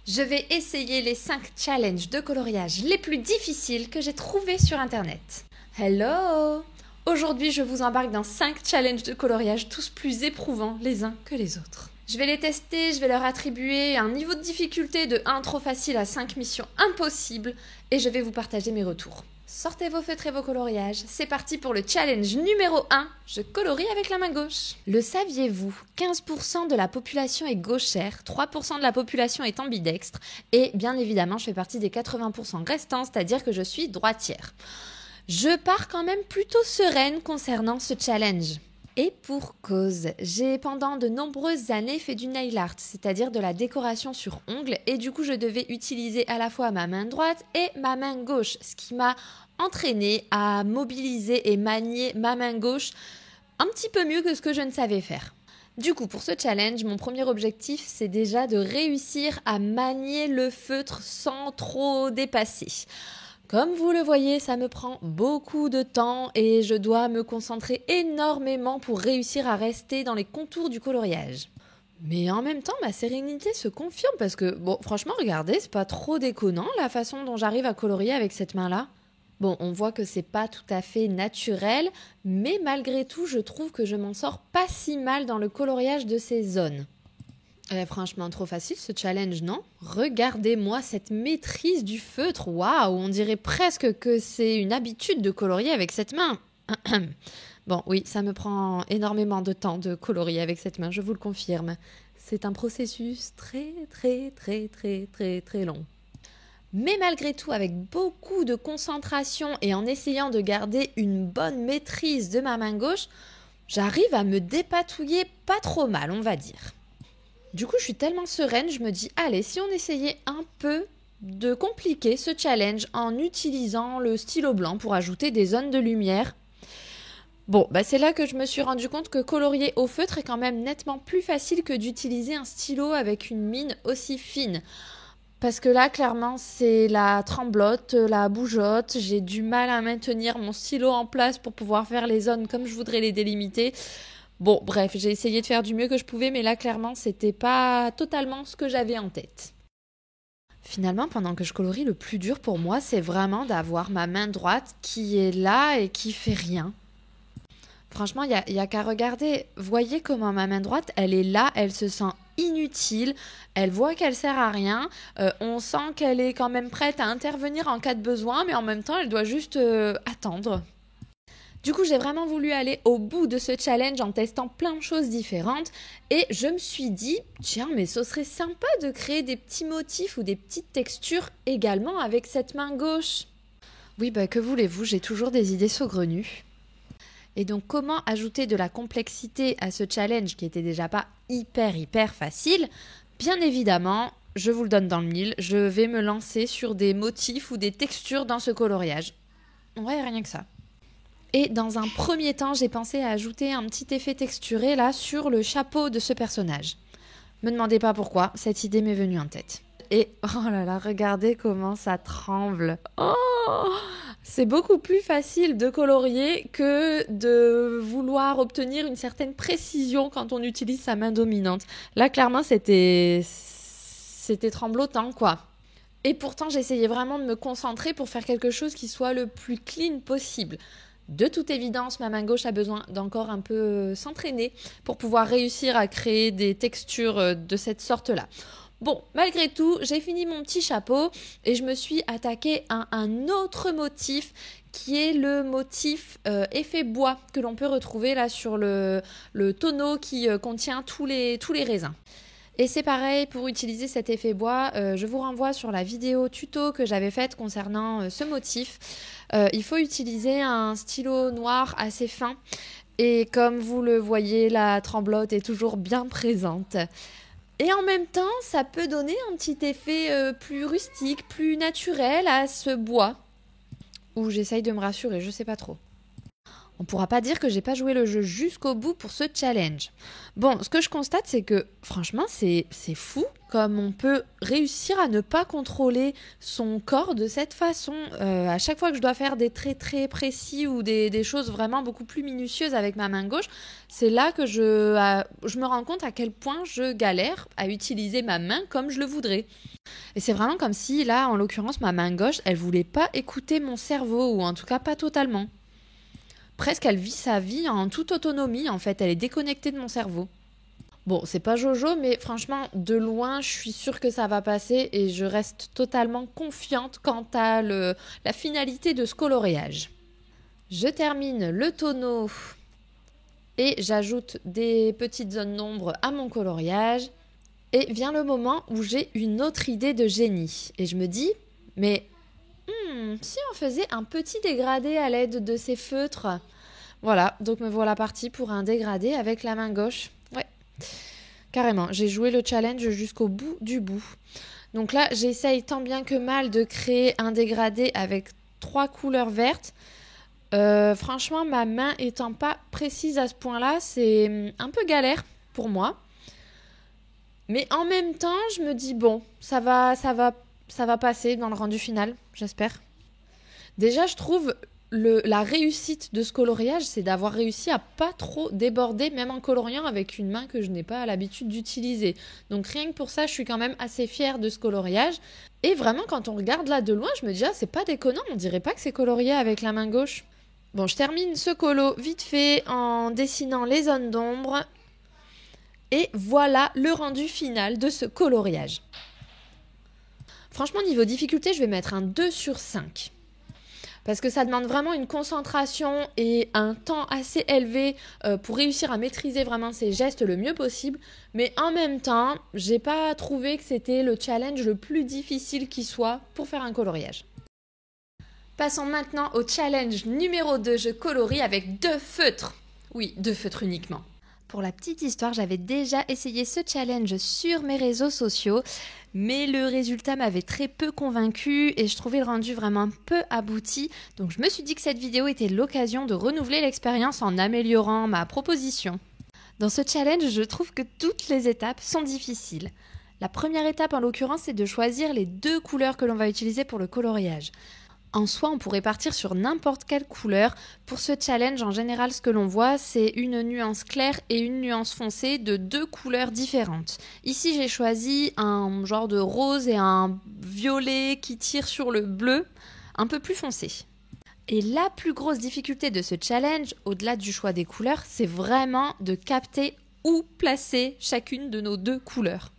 Je vais essayer les 5 challenges de coloriage les plus difficiles que j'ai trouvés sur internet. Hello! Aujourd'hui, je vous embarque dans 5 challenges de coloriage, tous plus éprouvants les uns que les autres. Je vais les tester, je vais leur attribuer un niveau de difficulté de 1 trop facile à 5 missions impossibles et je vais vous partager mes retours. Sortez vos feutres et vos coloriages, c'est parti pour le challenge numéro 1, je colorie avec la main gauche. Le saviez-vous? 15% de la population est gauchère, 3% de la population est ambidextre et bien évidemment je fais partie des 80% restants, c'est-à-dire que je suis droitière. Je pars quand même plutôt sereine concernant ce challenge. Et pour cause, j'ai pendant de nombreuses années fait du nail art, c'est-à-dire de la décoration sur ongles, et du coup je devais utiliser à la fois ma main droite et ma main gauche, ce qui m'a entraînée à mobiliser et manier ma main gauche un petit peu mieux que ce que je ne savais faire. Du coup, pour ce challenge, mon premier objectif, c'est déjà de réussir à manier le feutre sans trop dépasser. Comme vous le voyez, ça me prend beaucoup de temps et je dois me concentrer énormément pour réussir à rester dans les contours du coloriage. Mais en même temps, ma sérénité se confirme parce que, bon, franchement, regardez, c'est pas trop déconnant la façon dont j'arrive à colorier avec cette main-là. Bon, on voit que c'est pas tout à fait naturel, mais malgré tout, je trouve que je m'en sors pas si mal dans le coloriage de ces zones. Franchement, trop facile ce challenge, non? Regardez-moi cette maîtrise du feutre. Waouh, on dirait presque que c'est une habitude de colorier avec cette main. Bon, oui, ça me prend énormément de temps de colorier avec cette main, je vous le confirme. C'est un processus très long. Mais malgré tout, avec beaucoup de concentration et en essayant de garder une bonne maîtrise de ma main gauche, j'arrive à me dépatouiller pas trop mal, on va dire. Du coup, je suis tellement sereine, je me dis, allez, si on essayait un peu de compliquer ce challenge en utilisant le stylo blanc pour ajouter des zones de lumière. Bon, c'est là que je me suis rendu compte que colorier au feutre est quand même nettement plus facile que d'utiliser un stylo avec une mine aussi fine. Parce que là, clairement, c'est la tremblote, la bougeotte. J'ai du mal à maintenir mon stylo en place pour pouvoir faire les zones comme je voudrais les délimiter. Bon, bref, j'ai essayé de faire du mieux que je pouvais, mais là, clairement, c'était pas totalement ce que j'avais en tête. Finalement, pendant que je colorie, le plus dur pour moi, c'est vraiment d'avoir ma main droite qui est là et qui fait rien. Franchement, il y a qu'à regarder. Voyez comment ma main droite, elle est là, elle se sent inutile, elle voit qu'elle sert à rien, on sent qu'elle est quand même prête à intervenir en cas de besoin, mais en même temps, elle doit juste attendre. Du coup, j'ai vraiment voulu aller au bout de ce challenge en testant plein de choses différentes et je me suis dit, tiens, mais ce serait sympa de créer des petits motifs ou des petites textures également avec cette main gauche. Oui, que voulez-vous, j'ai toujours des idées saugrenues. Et donc, comment ajouter de la complexité à ce challenge qui était déjà pas hyper facile? Bien évidemment, je vous le donne dans le mille, je vais me lancer sur des motifs ou des textures dans ce coloriage. Ouais, rien que ça. Et dans un premier temps, j'ai pensé à ajouter un petit effet texturé là sur le chapeau de ce personnage. Me demandez pas pourquoi, cette idée m'est venue en tête. Et oh là là, regardez comment ça tremble. Oh, c'est beaucoup plus facile de colorier que de vouloir obtenir une certaine précision quand on utilise sa main dominante. Là, clairement, c'était tremblotant, quoi. Et pourtant, j'essayais vraiment de me concentrer pour faire quelque chose qui soit le plus clean possible. De toute évidence, ma main gauche a besoin d'encore un peu s'entraîner pour pouvoir réussir à créer des textures de cette sorte-là. Bon, malgré tout, j'ai fini mon petit chapeau et je me suis attaquée à un autre motif qui est le motif effet bois que l'on peut retrouver là sur le tonneau qui contient tous les raisins. Et c'est pareil, pour utiliser cet effet bois, je vous renvoie sur la vidéo tuto que j'avais faite concernant ce motif. Il faut utiliser un stylo noir assez fin et comme vous le voyez, la tremblote est toujours bien présente. Et en même temps, ça peut donner un petit effet plus rustique, plus naturel à ce bois. Ou j'essaye de me rassurer, je sais pas trop. On pourra pas dire que j'ai pas joué le jeu jusqu'au bout pour ce challenge. Bon, ce que je constate, c'est que franchement, c'est fou comme on peut réussir à ne pas contrôler son corps de cette façon. À chaque fois que je dois faire des traits très précis ou des choses vraiment beaucoup plus minutieuses avec ma main gauche, c'est là que je me rends compte à quel point je galère à utiliser ma main comme je le voudrais. Et c'est vraiment comme si, là, en l'occurrence, ma main gauche, elle voulait pas écouter mon cerveau, ou en tout cas pas totalement. Presque, elle vit sa vie en toute autonomie, en fait. Elle est déconnectée de mon cerveau. Bon, c'est pas Jojo, mais franchement, de loin, je suis sûre que ça va passer et je reste totalement confiante quant à la finalité de ce coloriage. Je termine le tonneau et j'ajoute des petites zones d'ombre à mon coloriage. Et vient le moment où j'ai une autre idée de génie. Et je me dis, mais si on faisait un petit dégradé à l'aide de ces feutres. Voilà, donc me voilà partie pour un dégradé avec la main gauche. Ouais, carrément, j'ai joué le challenge jusqu'au bout du bout. Donc là, j'essaye tant bien que mal de créer un dégradé avec 3 couleurs vertes. Franchement, ma main étant pas précise à ce point-là, c'est un peu galère pour moi. Mais en même temps, je me dis, bon, ça va passer dans le rendu final, j'espère. Déjà, je trouve la réussite de ce coloriage, c'est d'avoir réussi à pas trop déborder, même en coloriant avec une main que je n'ai pas l'habitude d'utiliser. Donc rien que pour ça, je suis quand même assez fière de ce coloriage. Et vraiment, quand on regarde là de loin, je me dis, ah, c'est pas déconnant, on dirait pas que c'est colorié avec la main gauche. Bon, je termine ce colo vite fait en dessinant les zones d'ombre. Et voilà le rendu final de ce coloriage. Franchement, niveau difficulté, je vais mettre un 2 sur 5. Parce que ça demande vraiment une concentration et un temps assez élevé pour réussir à maîtriser vraiment ces gestes le mieux possible. Mais en même temps, j'ai pas trouvé que c'était le challenge le plus difficile qui soit pour faire un coloriage. Passons maintenant au challenge numéro 2. Je colorie avec 2 feutres. Oui, 2 feutres uniquement. Pour la petite histoire, j'avais déjà essayé ce challenge sur mes réseaux sociaux, mais le résultat m'avait très peu convaincue et je trouvais le rendu vraiment peu abouti. Donc je me suis dit que cette vidéo était l'occasion de renouveler l'expérience en améliorant ma proposition. Dans ce challenge, je trouve que toutes les étapes sont difficiles. La première étape en l'occurrence, c'est de choisir les 2 couleurs que l'on va utiliser pour le coloriage. En soi, on pourrait partir sur n'importe quelle couleur. Pour ce challenge, en général, ce que l'on voit, c'est une nuance claire et une nuance foncée de 2 couleurs différentes. Ici, j'ai choisi un genre de rose et un violet qui tire sur le bleu, un peu plus foncé. Et la plus grosse difficulté de ce challenge, au-delà du choix des couleurs, c'est vraiment de capter où placer chacune de nos 2 couleurs.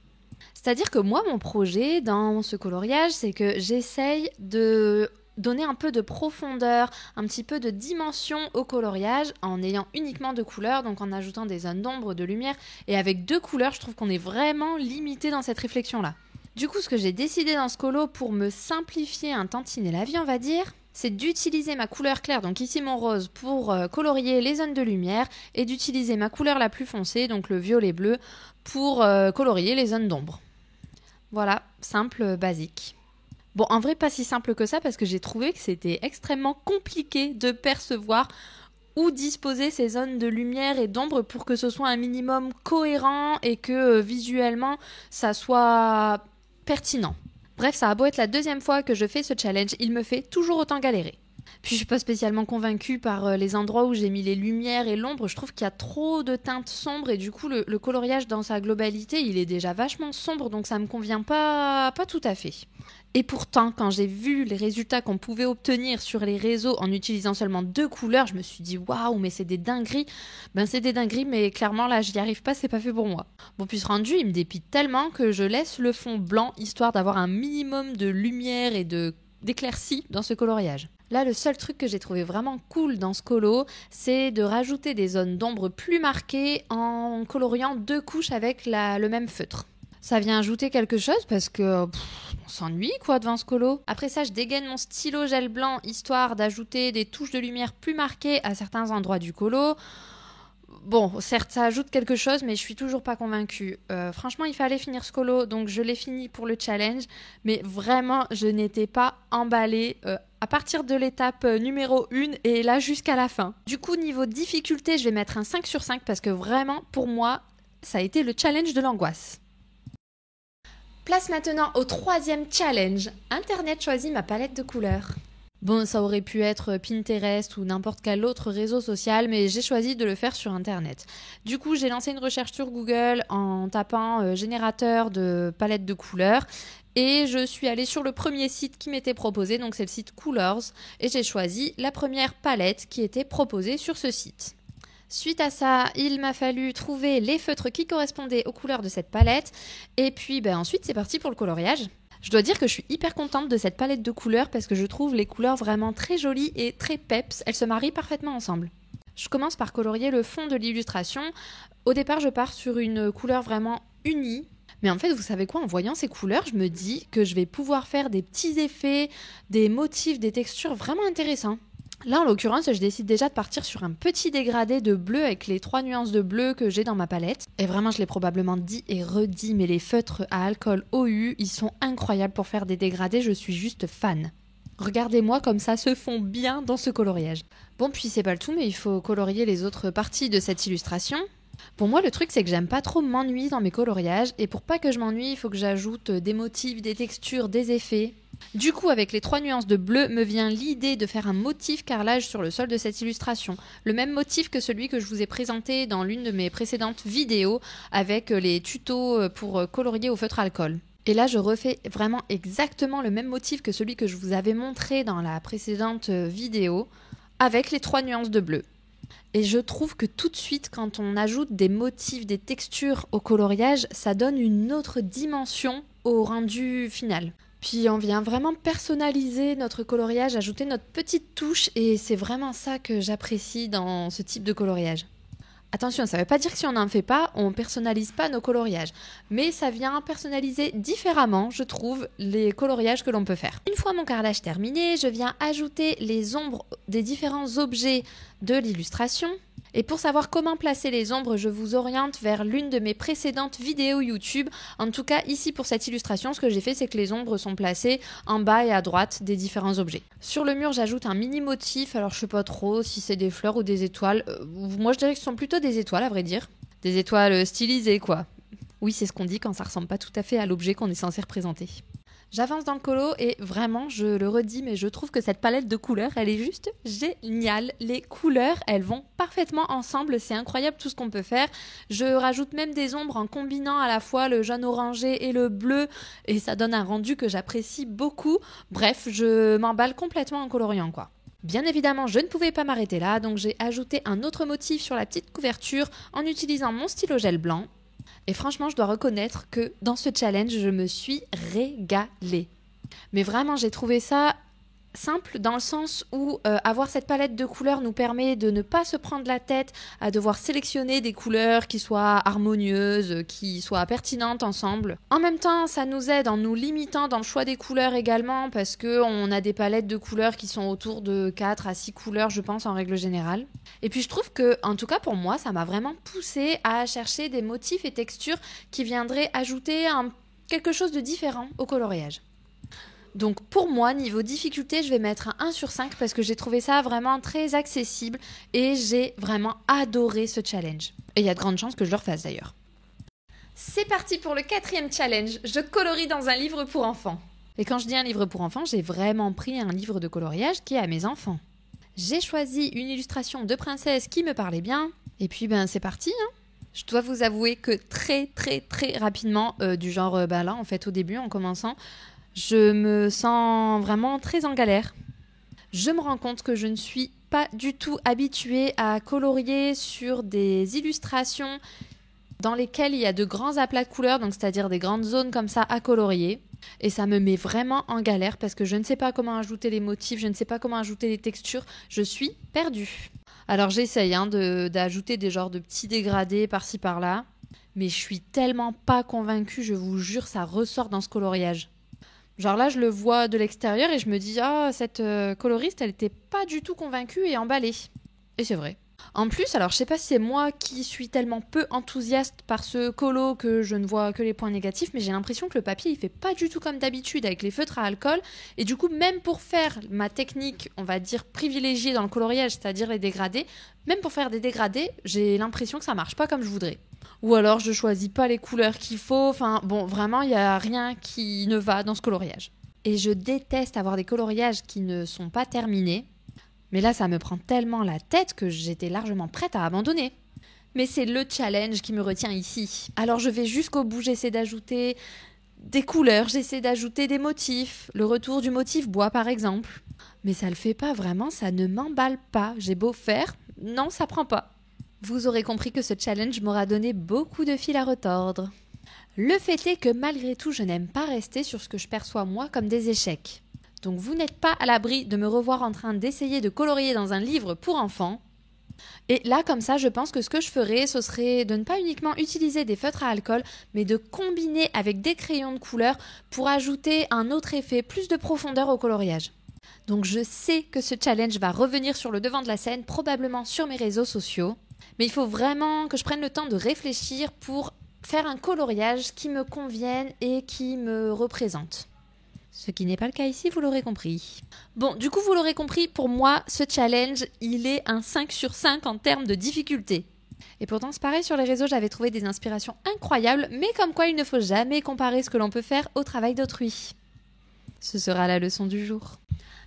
C'est-à-dire que moi, mon projet dans ce coloriage, c'est que j'essaye de donner un peu de profondeur, un petit peu de dimension au coloriage en ayant uniquement 2 couleurs, donc en ajoutant des zones d'ombre, de lumière. Et avec 2 couleurs, je trouve qu'on est vraiment limité dans cette réflexion-là. Du coup, ce que j'ai décidé dans ce colo pour me simplifier un tantinet la vie, on va dire, c'est d'utiliser ma couleur claire, donc ici mon rose, pour colorier les zones de lumière et d'utiliser ma couleur la plus foncée, donc le violet bleu, pour colorier les zones d'ombre. Voilà, simple, basique. Bon, en vrai, pas si simple que ça parce que j'ai trouvé que c'était extrêmement compliqué de percevoir où disposer ces zones de lumière et d'ombre pour que ce soit un minimum cohérent et que visuellement, ça soit pertinent. Bref, ça a beau être la 2e fois que je fais ce challenge, il me fait toujours autant galérer. Puis je suis pas spécialement convaincue par les endroits où j'ai mis les lumières et l'ombre. Je trouve qu'il y a trop de teintes sombres et du coup le coloriage dans sa globalité, il est déjà vachement sombre donc ça me convient pas tout à fait. Et pourtant, quand j'ai vu les résultats qu'on pouvait obtenir sur les réseaux en utilisant seulement 2 couleurs, je me suis dit waouh, mais c'est des dingueries. Ben c'est des dingueries, mais clairement là, je n'y arrive pas, c'est pas fait pour moi. Bon, puis ce rendu, il me dépite tellement que je laisse le fond blanc histoire d'avoir un minimum de lumière et d'éclaircie dans ce coloriage. Là, le seul truc que j'ai trouvé vraiment cool dans ce colo, c'est de rajouter des zones d'ombre plus marquées en coloriant 2 couches avec le même feutre. Ça vient ajouter quelque chose parce que on s'ennuie quoi devant ce colo. Après ça, je dégaine mon stylo gel blanc histoire d'ajouter des touches de lumière plus marquées à certains endroits du colo. Bon, certes, ça ajoute quelque chose, mais je suis toujours pas convaincue. Franchement, il fallait finir ce colo, donc je l'ai fini pour le challenge. Mais vraiment, je n'étais pas emballée à partir de l'étape numéro 1 et là jusqu'à la fin. Du coup, niveau difficulté, je vais mettre un 5 sur 5 parce que vraiment, pour moi, ça a été le challenge de l'angoisse. Place maintenant au 3e challenge. Internet choisit ma palette de couleurs. Bon, ça aurait pu être Pinterest ou n'importe quel autre réseau social, mais j'ai choisi de le faire sur Internet. Du coup, j'ai lancé une recherche sur Google en tapant générateur de palette de couleurs et je suis allée sur le premier site qui m'était proposé, donc c'est le site Colors, et j'ai choisi la première palette qui était proposée sur ce site. Suite à ça, il m'a fallu trouver les feutres qui correspondaient aux couleurs de cette palette et puis ensuite c'est parti pour le coloriage. Je dois dire que je suis hyper contente de cette palette de couleurs parce que je trouve les couleurs vraiment très jolies et très peps. Elles se marient parfaitement ensemble. Je commence par colorier le fond de l'illustration. Au départ, je pars sur une couleur vraiment unie. Mais en fait, vous savez quoi, en voyant ces couleurs, je me dis que je vais pouvoir faire des petits effets, des motifs, des textures vraiment intéressants. Là, en l'occurrence, je décide déjà de partir sur un petit dégradé de bleu avec les 3 nuances de bleu que j'ai dans ma palette. Et vraiment, je l'ai probablement dit et redit, mais les feutres à alcool OU, ils sont incroyables pour faire des dégradés, je suis juste fan. Regardez-moi comme ça se fond bien dans ce coloriage. Bon, puis c'est pas le tout, mais il faut colorier les autres parties de cette illustration. Pour moi, le truc, c'est que j'aime pas trop m'ennuyer dans mes coloriages, et pour pas que je m'ennuie, il faut que j'ajoute des motifs, des textures, des effets. Du coup, avec les 3 nuances de bleu, me vient l'idée de faire un motif carrelage sur le sol de cette illustration. Le même motif que celui que je vous ai présenté dans l'une de mes précédentes vidéos avec les tutos pour colorier au feutre alcool. Et là, je refais vraiment exactement le même motif que celui que je vous avais montré dans la précédente vidéo avec les 3 nuances de bleu. Et je trouve que tout de suite, quand on ajoute des motifs, des textures au coloriage, ça donne une autre dimension au rendu final. Puis on vient vraiment personnaliser notre coloriage, ajouter notre petite touche et c'est vraiment ça que j'apprécie dans ce type de coloriage. Attention, ça ne veut pas dire que si on n'en fait pas, on ne personnalise pas nos coloriages. Mais ça vient personnaliser différemment, je trouve, les coloriages que l'on peut faire. Une fois mon carrelage terminé, je viens ajouter les ombres des différents objets de l'illustration. Et pour savoir comment placer les ombres, je vous oriente vers l'une de mes précédentes vidéos YouTube. En tout cas, ici pour cette illustration, ce que j'ai fait, c'est que les ombres sont placées en bas et à droite des différents objets. Sur le mur, j'ajoute un mini motif. Alors, je sais pas trop si c'est des fleurs ou des étoiles. Moi, je dirais que ce sont plutôt des étoiles, à vrai dire. Des étoiles stylisées, quoi. Oui, c'est ce qu'on dit quand ça ressemble pas tout à fait à l'objet qu'on est censé représenter. J'avance dans le colo et vraiment, je le redis, mais je trouve que cette palette de couleurs, elle est juste géniale. Les couleurs, elles vont parfaitement ensemble. C'est incroyable tout ce qu'on peut faire. Je rajoute même des ombres en combinant à la fois le jaune orangé et le bleu et ça donne un rendu que j'apprécie beaucoup. Bref, je m'emballe complètement en coloriant, quoi. Bien évidemment, je ne pouvais pas m'arrêter là, donc j'ai ajouté un autre motif sur la petite couverture en utilisant mon stylo gel blanc. Et franchement, je dois reconnaître que dans ce challenge, je me suis régalée. Mais vraiment, j'ai trouvé ça simple dans le sens où avoir cette palette de couleurs nous permet de ne pas se prendre la tête à devoir sélectionner des couleurs qui soient harmonieuses, qui soient pertinentes ensemble. En même temps, ça nous aide en nous limitant dans le choix des couleurs également parce qu'on a des palettes de couleurs qui sont autour de 4 à 6 couleurs, je pense, en règle générale. Et puis je trouve que, en tout cas pour moi, ça m'a vraiment poussée à chercher des motifs et textures qui viendraient ajouter quelque chose de différent au coloriage. Donc pour moi, niveau difficulté, je vais mettre un 1 sur 5 parce que j'ai trouvé ça vraiment très accessible et j'ai vraiment adoré ce challenge. Et il y a de grandes chances que je le refasse d'ailleurs. C'est parti pour le 4e challenge. Je colorie dans un livre pour enfants. Et quand je dis un livre pour enfants, j'ai vraiment pris un livre de coloriage qui est à mes enfants. J'ai choisi une illustration de princesse qui me parlait bien. Et puis c'est parti, hein. Je dois vous avouer que très rapidement, du genre là en fait au début en commençant, je me sens vraiment très en galère. Je me rends compte que je ne suis pas du tout habituée à colorier sur des illustrations dans lesquelles il y a de grands aplats de couleurs, donc c'est-à-dire des grandes zones comme ça à colorier. Et ça me met vraiment en galère parce que je ne sais pas comment ajouter les motifs, je ne sais pas comment ajouter les textures, je suis perdue. Alors j'essaye d'ajouter des genres de petits dégradés par-ci par-là, mais je suis tellement pas convaincue, je vous jure, ça ressort dans ce coloriage. Genre là, je le vois de l'extérieur et je me dis « Ah, cette coloriste, elle était pas du tout convaincue et emballée. » Et c'est vrai. En plus, alors je sais pas si c'est moi qui suis tellement peu enthousiaste par ce colo que je ne vois que les points négatifs, mais j'ai l'impression que le papier il fait pas du tout comme d'habitude avec les feutres à alcool, et du coup même pour faire ma technique, on va dire privilégiée dans le coloriage, c'est-à-dire les dégradés, même pour faire des dégradés, j'ai l'impression que ça marche pas comme je voudrais. Ou alors je choisis pas les couleurs qu'il faut, enfin bon vraiment il y a rien qui ne va dans ce coloriage. Et je déteste avoir des coloriages qui ne sont pas terminés. Mais là, ça me prend tellement la tête que j'étais largement prête à abandonner. Mais c'est le challenge qui me retient ici. Alors je vais jusqu'au bout, j'essaie d'ajouter des couleurs, j'essaie d'ajouter des motifs. Le retour du motif bois par exemple. Mais ça le fait pas vraiment, ça ne m'emballe pas. J'ai beau faire, non, ça prend pas. Vous aurez compris que ce challenge m'aura donné beaucoup de fil à retordre. Le fait est que malgré tout, je n'aime pas rester sur ce que je perçois moi comme des échecs. Donc vous n'êtes pas à l'abri de me revoir en train d'essayer de colorier dans un livre pour enfants. Et là, comme ça, je pense que ce que je ferais, ce serait de ne pas uniquement utiliser des feutres à alcool, mais de combiner avec des crayons de couleur pour ajouter un autre effet, plus de profondeur au coloriage. Donc je sais que ce challenge va revenir sur le devant de la scène, probablement sur mes réseaux sociaux. Mais il faut vraiment que je prenne le temps de réfléchir pour faire un coloriage qui me convienne et qui me représente. Ce qui n'est pas le cas ici, vous l'aurez compris. Bon, du coup, vous l'aurez compris, pour moi, ce challenge, il est un 5 sur 5 en termes de difficulté. Et pourtant, c'est pareil, sur les réseaux, j'avais trouvé des inspirations incroyables, mais comme quoi il ne faut jamais comparer ce que l'on peut faire au travail d'autrui. Ce sera la leçon du jour.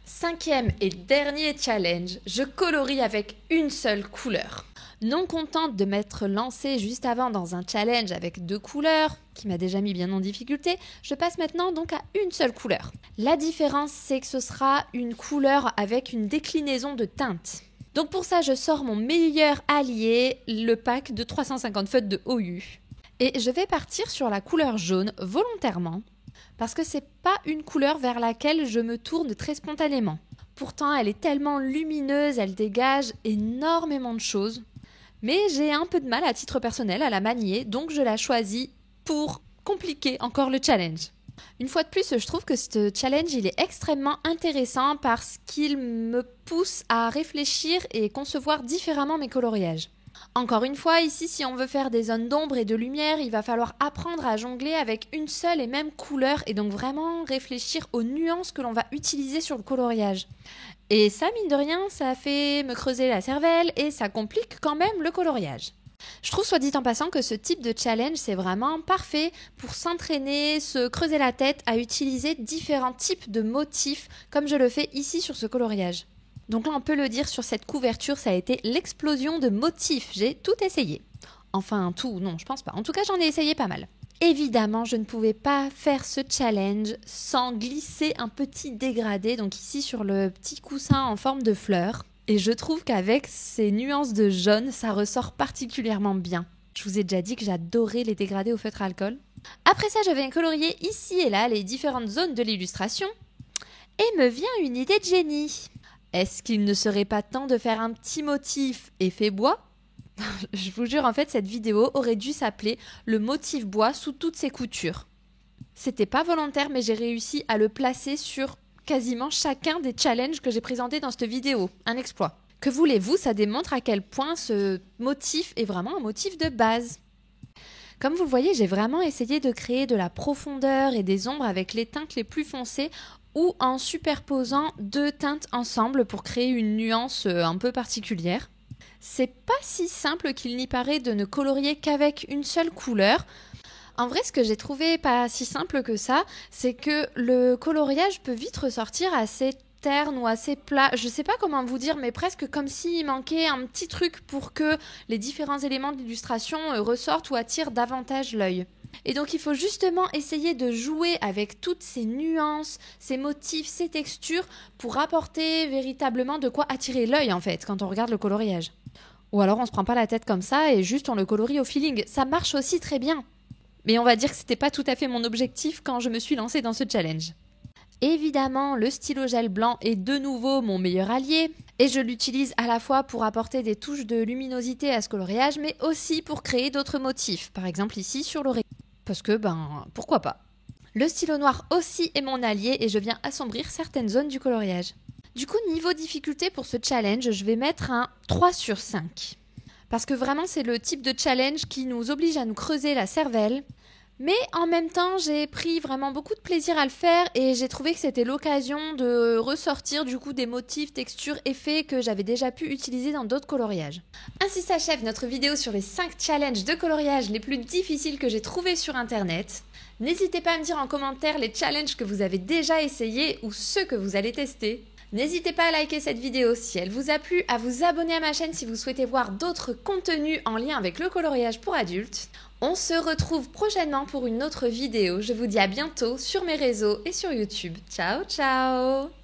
5e et dernier challenge, je colorie avec une seule couleur. Non contente de m'être lancée juste avant dans un challenge avec 2 couleurs, qui m'a déjà mis bien en difficulté, je passe maintenant donc à une seule couleur. La différence, c'est que ce sera une couleur avec une déclinaison de teintes. Donc pour ça, je sors mon meilleur allié, le pack de 350 feutres de OU. Et je vais partir sur la couleur jaune volontairement, parce que c'est pas une couleur vers laquelle je me tourne très spontanément. Pourtant, elle est tellement lumineuse, elle dégage énormément de choses. Mais j'ai un peu de mal à titre personnel à la manier, donc je la choisis pour compliquer encore le challenge. Une fois de plus, je trouve que ce challenge il est extrêmement intéressant parce qu'il me pousse à réfléchir et concevoir différemment mes coloriages. Encore une fois, ici, si on veut faire des zones d'ombre et de lumière, il va falloir apprendre à jongler avec une seule et même couleur et donc vraiment réfléchir aux nuances que l'on va utiliser sur le coloriage. Et ça, mine de rien, ça fait me creuser la cervelle et ça complique quand même le coloriage. Je trouve, soit dit en passant, que ce type de challenge, c'est vraiment parfait pour s'entraîner, se creuser la tête à utiliser différents types de motifs, comme je le fais ici sur ce coloriage. Donc là, on peut le dire, sur cette couverture, ça a été l'explosion de motifs. J'ai tout essayé. Enfin, tout, non, je pense pas. En tout cas, j'en ai essayé pas mal. Évidemment, je ne pouvais pas faire ce challenge sans glisser un petit dégradé, donc ici sur le petit coussin en forme de fleur. Et je trouve qu'avec ces nuances de jaune, ça ressort particulièrement bien. Je vous ai déjà dit que j'adorais les dégradés au feutre à alcool. Après ça, je viens colorier ici et là les différentes zones de l'illustration. Et me vient une idée de génie. Est-ce qu'il ne serait pas temps de faire un petit motif effet bois ? Je vous jure, en fait, cette vidéo aurait dû s'appeler « Le motif bois sous toutes ses coutures ». C'était pas volontaire, mais j'ai réussi à le placer sur quasiment chacun des challenges que j'ai présentés dans cette vidéo. Un exploit. Que voulez-vous, ça démontre à quel point ce motif est vraiment un motif de base. Comme vous le voyez, j'ai vraiment essayé de créer de la profondeur et des ombres avec les teintes les plus foncées ou en superposant 2 teintes ensemble pour créer une nuance un peu particulière. C'est pas si simple qu'il n'y paraît de ne colorier qu'avec une seule couleur. En vrai, ce que j'ai trouvé pas si simple que ça, c'est que le coloriage peut vite ressortir assez terne ou assez plat. Je sais pas comment vous dire, mais presque comme s'il manquait un petit truc pour que les différents éléments de l'illustration ressortent ou attirent davantage l'œil. Et donc il faut justement essayer de jouer avec toutes ces nuances, ces motifs, ces textures pour apporter véritablement de quoi attirer l'œil en fait quand on regarde le coloriage. Ou alors on se prend pas la tête comme ça et juste on le colorie au feeling. Ça marche aussi très bien. Mais on va dire que c'était pas tout à fait mon objectif quand je me suis lancée dans ce challenge. Évidemment, le stylo gel blanc est de nouveau mon meilleur allié et je l'utilise à la fois pour apporter des touches de luminosité à ce coloriage mais aussi pour créer d'autres motifs, par exemple ici sur l'oreille. Parce que, pourquoi pas. Le stylo noir aussi est mon allié et je viens assombrir certaines zones du coloriage. Du coup, niveau difficulté pour ce challenge, je vais mettre un 3 sur 5. Parce que vraiment, c'est le type de challenge qui nous oblige à nous creuser la cervelle. Mais en même temps, j'ai pris vraiment beaucoup de plaisir à le faire et j'ai trouvé que c'était l'occasion de ressortir du coup des motifs, textures, effets que j'avais déjà pu utiliser dans d'autres coloriages. Ainsi s'achève notre vidéo sur les 5 challenges de coloriage les plus difficiles que j'ai trouvés sur internet. N'hésitez pas à me dire en commentaire les challenges que vous avez déjà essayés ou ceux que vous allez tester. N'hésitez pas à liker cette vidéo si elle vous a plu, à vous abonner à ma chaîne si vous souhaitez voir d'autres contenus en lien avec le coloriage pour adultes. On se retrouve prochainement pour une autre vidéo. Je vous dis à bientôt sur mes réseaux et sur YouTube. Ciao ciao!